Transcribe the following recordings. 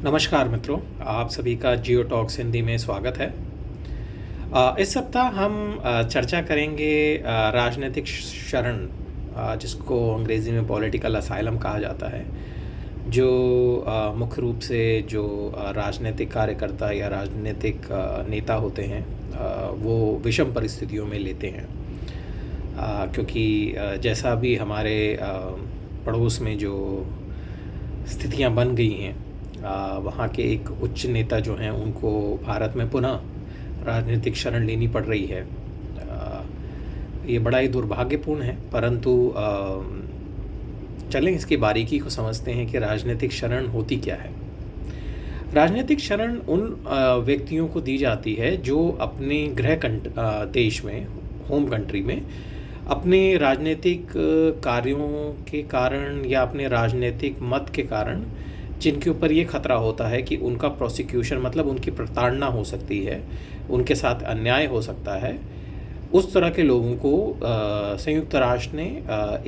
नमस्कार मित्रों, आप सभी का जियो टॉक्स हिंदी में स्वागत है। इस सप्ताह हम चर्चा करेंगे राजनीतिक शरण, जिसको अंग्रेज़ी में पॉलिटिकल असाइलम कहा जाता है, जो मुख्य रूप से जो राजनीतिक कार्यकर्ता या राजनीतिक नेता होते हैं, वो विषम परिस्थितियों में लेते हैं। क्योंकि जैसा भी हमारे पड़ोस में जो स्थितियां बन गई हैं, वहाँ के एक उच्च नेता जो हैं उनको भारत में पुनः राजनीतिक शरण लेनी पड़ रही है। ये बड़ा ही दुर्भाग्यपूर्ण है, परंतु चलें इसकी बारीकी को समझते हैं कि राजनीतिक शरण होती क्या है। राजनीतिक शरण उन व्यक्तियों को दी जाती है जो अपने देश में, होम कंट्री में, अपने राजनीतिक कार्यों के कारण या अपने राजनीतिक मत के कारण जिनके ऊपर ये खतरा होता है कि उनका प्रोसिक्यूशन, मतलब उनकी प्रताड़ना हो सकती है, उनके साथ अन्याय हो सकता है, उस तरह के लोगों को संयुक्त राष्ट्र ने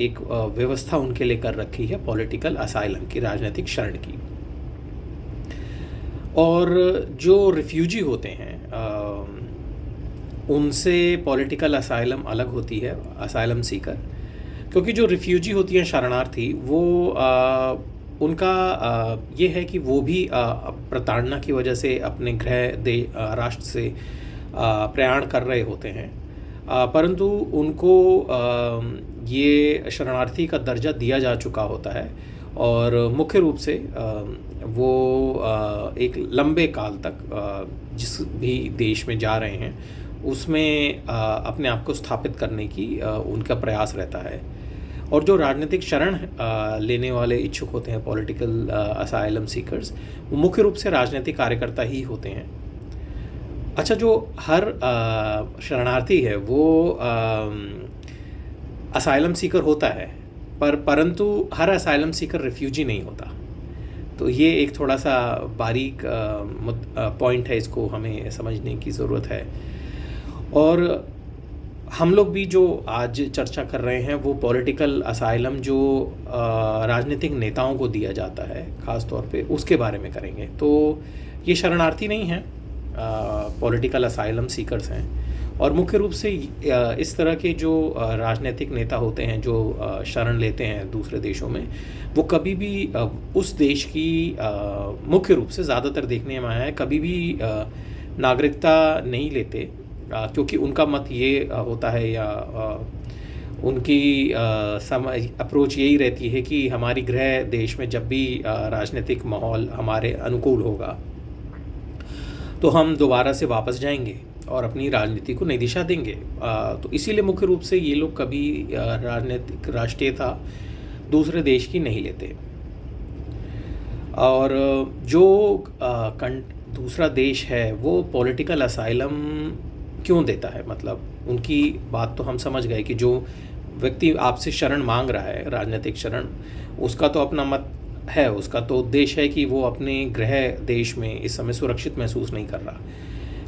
एक व्यवस्था उनके लिए कर रखी है, पॉलिटिकल असाइलम की, राजनीतिक शरण की। और जो रिफ्यूजी होते हैं उनसे पॉलिटिकल असाइलम अलग होती है, असाइलम सीकर। क्योंकि जो रिफ्यूजी होती हैं, शरणार्थी, वो उनका ये है कि वो भी प्रताड़ना की वजह से अपने राष्ट्र से प्रयाण कर रहे होते हैं, परंतु उनको ये शरणार्थी का दर्जा दिया जा चुका होता है और मुख्य रूप से वो एक लंबे काल तक जिस भी देश में जा रहे हैं उसमें अपने आप को स्थापित करने की उनका प्रयास रहता है। और जो राजनीतिक शरण लेने वाले इच्छुक होते हैं, पॉलिटिकल असाइलम सीकर्स, वो मुख्य रूप से राजनीतिक कार्यकर्ता ही होते हैं। अच्छा, जो हर शरणार्थी है वो असाइलम सीकर होता है, परंतु हर असाइलम सीकर रिफ्यूजी नहीं होता। तो ये एक थोड़ा सा बारीक पॉइंट है, इसको हमें समझने की ज़रूरत है। और हम लोग भी जो आज चर्चा कर रहे हैं वो पॉलिटिकल असाइलम जो राजनीतिक नेताओं को दिया जाता है ख़ास तौर पे, उसके बारे में करेंगे। तो ये शरणार्थी नहीं हैं, पॉलिटिकल असाइलम सीकर्स हैं। और मुख्य रूप से इस तरह के जो राजनीतिक नेता होते हैं जो शरण लेते हैं दूसरे देशों में, वो कभी भी उस देश की, मुख्य रूप से ज़्यादातर देखने में आया है, कभी भी नागरिकता नहीं लेते, क्योंकि उनका मत ये होता है या उनकी अप्रोच यही रहती है कि हमारी गृह देश में जब भी राजनीतिक माहौल हमारे अनुकूल होगा तो हम दोबारा से वापस जाएंगे और अपनी राजनीति को नई दिशा देंगे। तो इसीलिए मुख्य रूप से ये लोग कभी राजनीतिक राष्ट्रीयता दूसरे देश की नहीं लेते। और जो दूसरा देश है वो पॉलिटिकल असाइलम क्यों देता है, मतलब उनकी बात तो हम समझ गए कि जो व्यक्ति आपसे शरण मांग रहा है, राजनीतिक शरण, उसका तो अपना मत है, उसका तो उद्देश्य है कि वो अपने गृह देश में इस समय सुरक्षित महसूस नहीं कर रहा।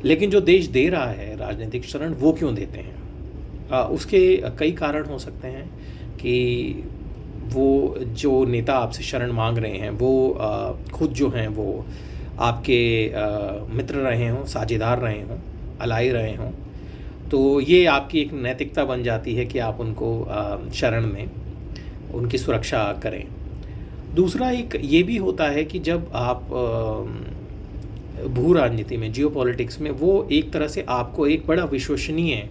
लेकिन जो देश दे रहा है राजनीतिक शरण, वो क्यों देते हैं? उसके कई कारण हो सकते हैं कि वो जो नेता आपसे शरण मांग रहे हैं वो खुद जो हैं वो आपके मित्र रहे हों, साझेदार रहे हों, अलाई रहे हों, तो ये आपकी एक नैतिकता बन जाती है कि आप उनको शरण में उनकी सुरक्षा करें। दूसरा एक ये भी होता है कि जब आप भू राजनीति में, जियोपॉलिटिक्स में, वो एक तरह से आपको एक बड़ा विश्वसनीय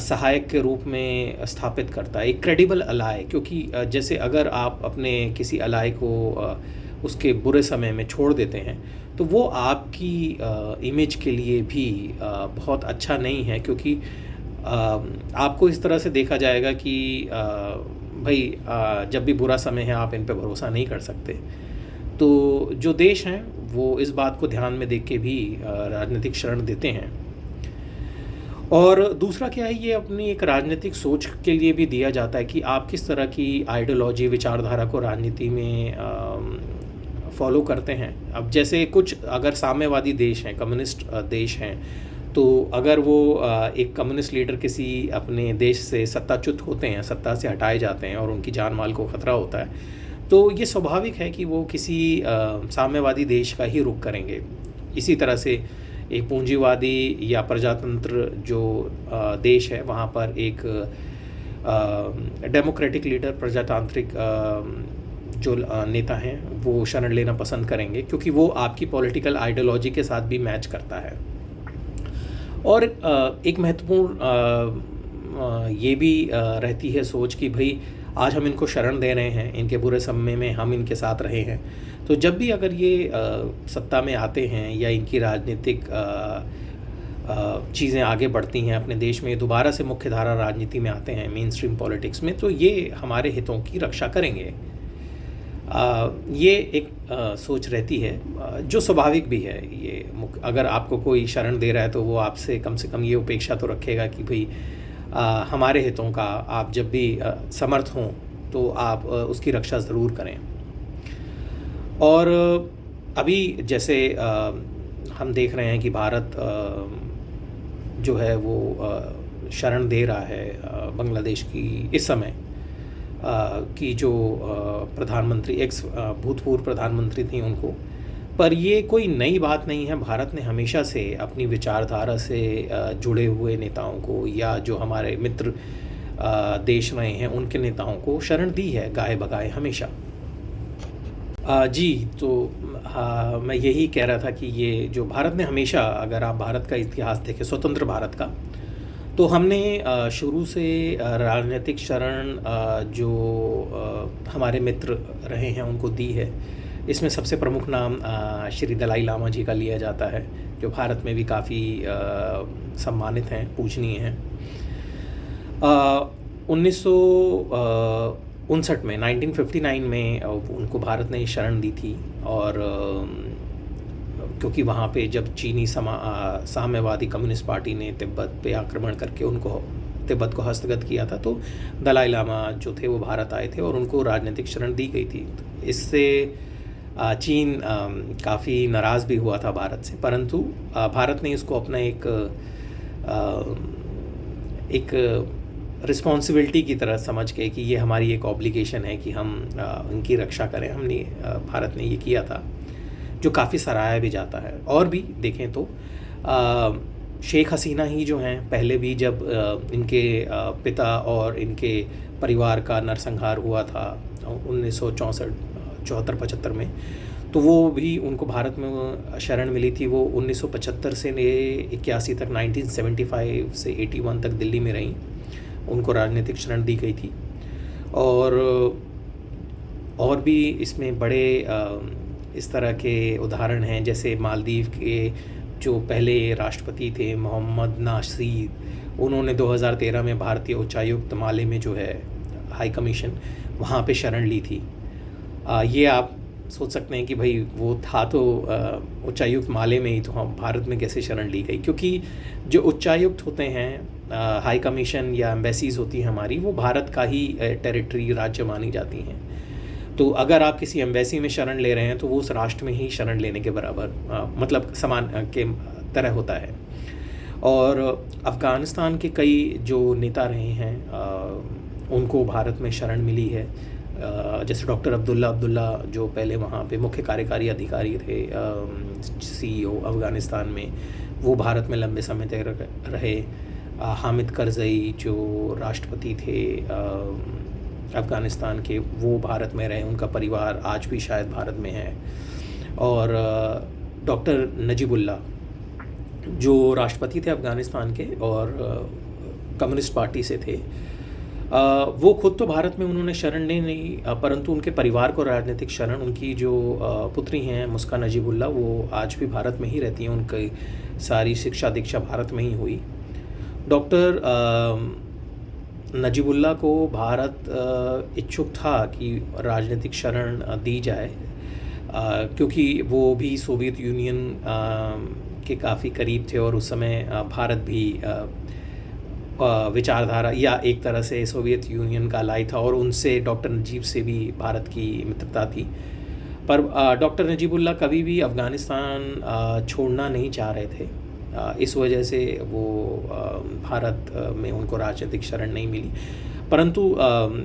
सहायक के रूप में स्थापित करता है, एक क्रेडिबल अलाई। क्योंकि जैसे अगर आप अपने किसी अलाई को उसके बुरे समय में छोड़ देते हैं तो वो आपकी इमेज के लिए भी बहुत अच्छा नहीं है, क्योंकि आपको इस तरह से देखा जाएगा कि भाई जब भी बुरा समय है आप इन पे भरोसा नहीं कर सकते। तो जो देश हैं वो इस बात को ध्यान में देख के भी राजनीतिक शरण देते हैं। और दूसरा क्या है, ये अपनी एक राजनीतिक सोच के लिए भी दिया जाता है कि आप किस तरह की आइडियोलॉजी, विचारधारा को राजनीति में फॉलो करते हैं। अब जैसे कुछ अगर साम्यवादी देश हैं, कम्युनिस्ट देश हैं, तो अगर वो एक कम्युनिस्ट लीडर किसी अपने देश से सत्ताच्युत होते हैं, सत्ता से हटाए जाते हैं और उनकी जान माल को खतरा होता है, तो ये स्वाभाविक है कि वो किसी साम्यवादी देश का ही रुख करेंगे। इसी तरह से एक पूंजीवादी या प्रजातंत्र जो देश है, वहाँ पर एक डेमोक्रेटिक लीडर, प्रजातांत्रिक जो नेता हैं, वो शरण लेना पसंद करेंगे, क्योंकि वो आपकी पॉलिटिकल आइडियोलॉजी के साथ भी मैच करता है। और एक महत्वपूर्ण ये भी रहती है सोच कि भाई आज हम इनको शरण दे रहे हैं, इनके बुरे समय में हम इनके साथ रहे हैं, तो जब भी अगर ये सत्ता में आते हैं या इनकी राजनीतिक चीज़ें आगे बढ़ती हैं अपने देश में, दोबारा से मुख्य धारा राजनीति में आते हैं, मेन स्ट्रीम पॉलिटिक्स में, तो ये हमारे हितों की रक्षा करेंगे। ये एक सोच रहती है, जो स्वाभाविक भी है। ये अगर आपको कोई शरण दे रहा है तो वो आपसे कम से कम ये अपेक्षा तो रखेगा कि भाई हमारे हितों का आप जब भी समर्थ हों तो आप उसकी रक्षा ज़रूर करें। और अभी जैसे हम देख रहे हैं कि भारत जो है वो शरण दे रहा है बांग्लादेश की इस समय की जो प्रधानमंत्री, भूतपूर्व प्रधानमंत्री थी उनको। पर ये कोई नई बात नहीं है। भारत ने हमेशा से अपनी विचारधारा से जुड़े हुए नेताओं को, या जो हमारे मित्र देश रहे हैं उनके नेताओं को शरण दी है गाए बगाए हमेशा। जी, तो हाँ, मैं यही कह रहा था कि ये जो भारत ने हमेशा, अगर आप भारत का इतिहास देखें, स्वतंत्र भारत का, तो हमने शुरू से राजनीतिक शरण जो हमारे मित्र रहे हैं उनको दी है। इसमें सबसे प्रमुख नाम श्री दलाई लामा जी का लिया जाता है, जो भारत में भी काफ़ी सम्मानित हैं, पूजनीय हैं। 1959 में 1959 में उनको भारत ने शरण दी थी। और क्योंकि वहाँ पे जब चीनी साम्यवादी कम्युनिस्ट पार्टी ने तिब्बत पे आक्रमण करके तिब्बत को हस्तगत किया था, तो दलाई लामा जो थे वो भारत आए थे और उनको राजनीतिक शरण दी गई थी। तो इससे चीन काफ़ी नाराज़ भी हुआ था भारत से, परंतु भारत ने इसको अपना एक रिस्पॉन्सिबिलिटी की तरह समझ के कि ये हमारी एक ऑब्लिगेशन है कि हम इनकी रक्षा करें, भारत ने ये किया था, जो काफ़ी सराहा भी जाता है। और भी देखें तो शेख हसीना ही जो हैं, पहले भी जब इनके पिता और इनके परिवार का नरसंहार हुआ था 1964-75 में, तो वो भी उनको भारत में शरण मिली थी। वो 1975 से 81 तक, 1975 से 81 तक दिल्ली में रहीं, उनको राजनीतिक शरण दी गई थी। और भी इसमें बड़े इस तरह के उदाहरण हैं, जैसे मालदीव के जो पहले राष्ट्रपति थे मोहम्मद नाशीद, उन्होंने 2013 में भारतीय उच्चायुक्त माले में जो है हाई कमीशन, वहाँ पे शरण ली थी। ये आप सोच सकते हैं कि भाई वो था तो उच्चायुक्त माले में ही, तो हम भारत में कैसे शरण ली गई? क्योंकि जो उच्चायुक्त होते हैं, हाई कमीशन या एम्बेसीज़ होती हैं हमारी, वो भारत का ही टेरिटरी, राज्य मानी जाती हैं। तो अगर आप किसी एम्बेसी में शरण ले रहे हैं तो वो उस राष्ट्र में ही शरण लेने के बराबर, मतलब समान के तरह होता है। और अफ़गानिस्तान के कई जो नेता रहे हैं उनको भारत में शरण मिली है। जैसे डॉक्टर अब्दुल्ला जो पहले वहाँ पे मुख्य कार्यकारी अधिकारी थे, CEO अफ़गानिस्तान में, वो भारत में लंबे समय तक रहे। हामिद करज़ई जो राष्ट्रपति थे अफ़गानिस्तान के, वो भारत में रहे, उनका परिवार आज भी शायद भारत में है। और डॉक्टर नजीबुल्ला जो राष्ट्रपति थे अफ़गानिस्तान के और कम्युनिस्ट पार्टी से थे, वो खुद तो भारत में उन्होंने शरण नहीं, परंतु उनके परिवार को राजनीतिक शरण, उनकी जो पुत्री हैं मुस्का नजीबुल्ला, वो आज भी भारत में ही रहती हैं। उनकी सारी शिक्षा दीक्षा भारत में ही हुई। डॉक्टर नजीबुल्ला को भारत इच्छुक था कि राजनीतिक शरण दी जाए, क्योंकि वो भी सोवियत यूनियन के काफ़ी करीब थे और उस समय भारत भी विचारधारा या एक तरह से सोवियत यूनियन का अलाई था, और उनसे डॉक्टर नजीब से भी भारत की मित्रता थी। पर डॉक्टर नजीबुल्ला कभी भी अफ़गानिस्तान छोड़ना नहीं चाह रहे थे। इस वजह से वो भारत में उनको राजनीतिक शरण नहीं मिली। परंतु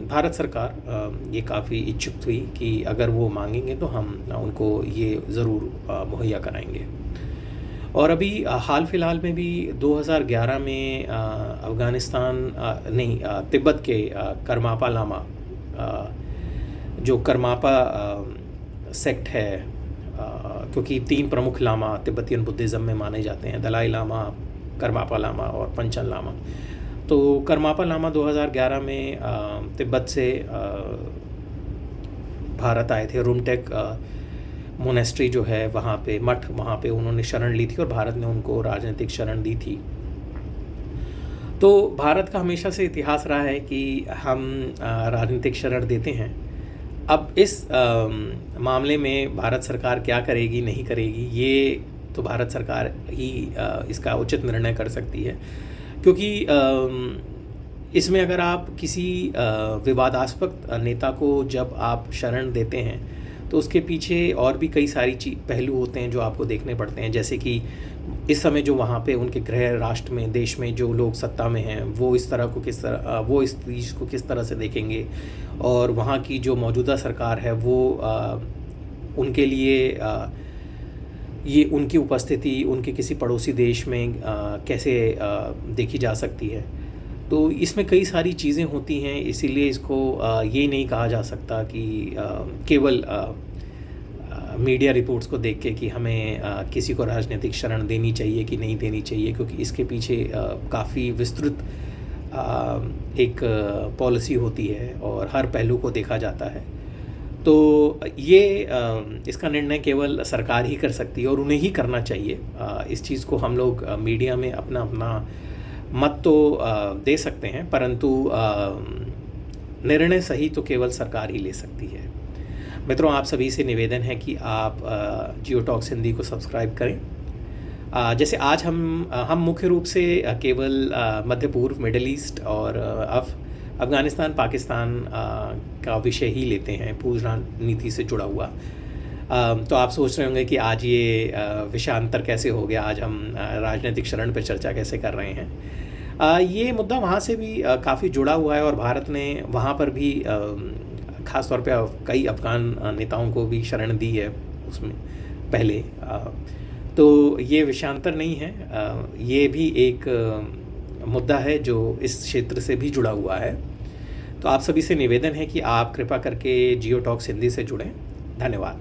भारत सरकार ये काफ़ी इच्छुक थी कि अगर वो मांगेंगे तो हम उनको ये ज़रूर मुहैया कराएंगे। और अभी हाल फिलहाल में भी 2011 में तिब्बत के करमापा लामा, जो करमापा सेक्ट है, क्योंकि 3 प्रमुख लामा तिब्बतियन बुद्धिज़्म में माने जाते हैं, दलाई लामा, करमापा लामा और पंचन लामा। तो करमापा लामा 2011 में तिब्बत से भारत आए थे। रुमटेक मोनेस्ट्री जो है वहाँ पे मठ, वहाँ पे उन्होंने शरण ली थी और भारत ने उनको राजनीतिक शरण दी थी। तो भारत का हमेशा से इतिहास रहा है कि हम राजनीतिक शरण देते हैं। अब इस मामले में भारत सरकार क्या करेगी नहीं करेगी, ये तो भारत सरकार ही इसका उचित निर्णय कर सकती है, क्योंकि इसमें अगर आप किसी विवादास्पद नेता को जब आप शरण देते हैं तो उसके पीछे और भी कई सारी पहलू होते हैं जो आपको देखने पड़ते हैं। जैसे कि इस समय जो वहाँ पे उनके गृह राष्ट्र में, देश में जो लोग सत्ता में हैं, वो इस चीज़ को किस तरह से देखेंगे, और वहाँ की जो मौजूदा सरकार है वो उनके लिए ये उनकी उपस्थिति उनके किसी पड़ोसी देश में कैसे देखी जा सकती है। तो इसमें कई सारी चीज़ें होती हैं, इसीलिए इसको ये नहीं कहा जा सकता कि केवल मीडिया रिपोर्ट्स को देख के कि हमें किसी को राजनीतिक शरण देनी चाहिए कि नहीं देनी चाहिए, क्योंकि इसके पीछे काफ़ी विस्तृत एक पॉलिसी होती है और हर पहलू को देखा जाता है। तो ये इसका निर्णय केवल सरकार ही कर सकती है और उन्हें ही करना चाहिए। इस चीज़ को हम लोग मीडिया में अपना मत तो दे सकते हैं, परंतु निर्णय सही तो केवल सरकार ही ले सकती है। मित्रों, आप सभी से निवेदन है कि आप जियो टॉक्स हिंदी को सब्सक्राइब करें। जैसे आज हम मुख्य रूप से केवल मध्य पूर्व, मिडल ईस्ट और अफ़गानिस्तान, पाकिस्तान का विषय ही लेते हैं, भू नीति से जुड़ा हुआ। तो आप सोच रहे होंगे कि आज ये विषयांतर कैसे हो गया, आज हम राजनीतिक शरण पर चर्चा कैसे कर रहे हैं। ये मुद्दा वहाँ से भी काफ़ी जुड़ा हुआ है और भारत ने वहाँ पर भी ख़ास तौर पे कई अफ़गान नेताओं को भी शरण दी है उसमें पहले। तो ये विषयांतर नहीं है, ये भी एक मुद्दा है जो इस क्षेत्र से भी जुड़ा हुआ है। तो आप सभी से निवेदन है कि आप कृपा करके जियो टॉक्स हिंदी से जुड़ें। धन्यवाद।